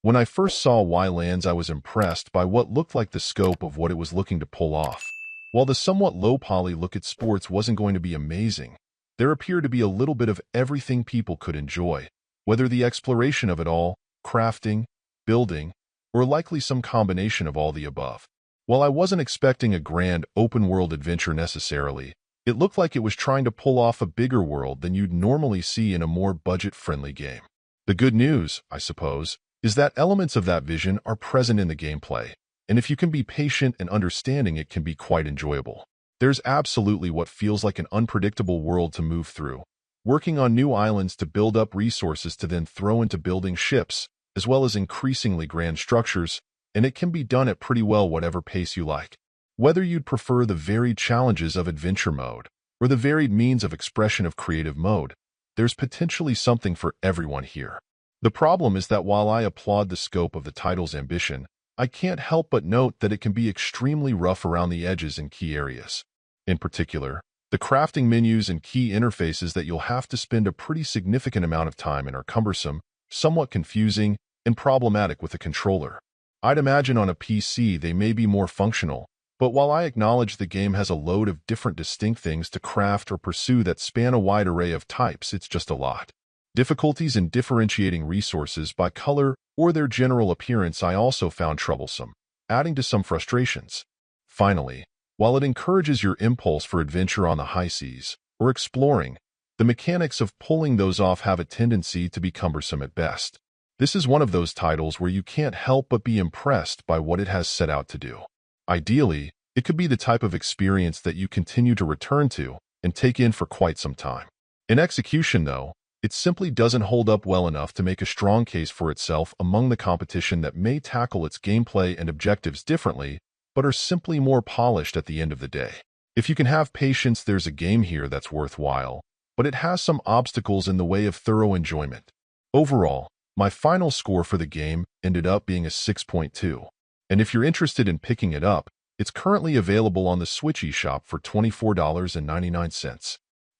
When I first saw Ylands, I was impressed by what looked like the scope of what it was looking to pull off. While the somewhat low-poly look at sports wasn't going to be amazing, there appeared to be a little bit of everything people could enjoy, whether the exploration of it all, crafting, building, or likely some combination of all the above. While I wasn't expecting a grand open-world adventure necessarily, it looked like it was trying to pull off a bigger world than you'd normally see in a more budget-friendly game. The good news, I suppose, is that elements of that vision are present in the gameplay, and if you can be patient and understanding, it can be quite enjoyable. There's absolutely what feels like an unpredictable world to move through, working on new islands to build up resources to then throw into building ships, as well as increasingly grand structures, and it can be done at pretty well whatever pace you like. Whether you'd prefer the varied challenges of adventure mode or the varied means of expression of creative mode, there's potentially something for everyone here. The problem is that while I applaud the scope of the title's ambition, I can't help but note that it can be extremely rough around the edges in key areas. In particular, the crafting menus and key interfaces that you'll have to spend a pretty significant amount of time in are cumbersome, somewhat confusing, and problematic with a controller. I'd imagine on a PC they may be more functional, but while I acknowledge the game has a load of different distinct things to craft or pursue that span a wide array of types, it's just a lot. Difficulties in differentiating resources by color or their general appearance I also found troublesome, adding to some frustrations. Finally, while it encourages your impulse for adventure on the high seas or exploring, the mechanics of pulling those off have a tendency to be cumbersome at best. This is one of those titles where you can't help but be impressed by what it has set out to do. Ideally, it could be the type of experience that you continue to return to and take in for quite some time. In execution, though, it simply doesn't hold up well enough to make a strong case for itself among the competition that may tackle its gameplay and objectives differently, but are simply more polished at the end of the day. If you can have patience, there's a game here that's worthwhile, but it has some obstacles in the way of thorough enjoyment. Overall, my final score for the game ended up being a 6.2. And if you're interested in picking it up, it's currently available on the Switch eShop for $24.99.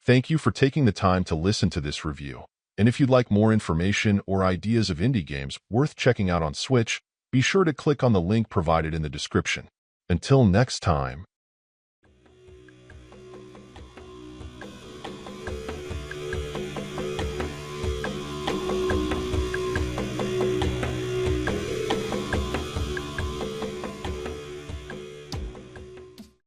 Thank you for taking the time to listen to this review. And if you'd like more information or ideas of indie games worth checking out on Switch, be sure to click on the link provided in the description. Until next time.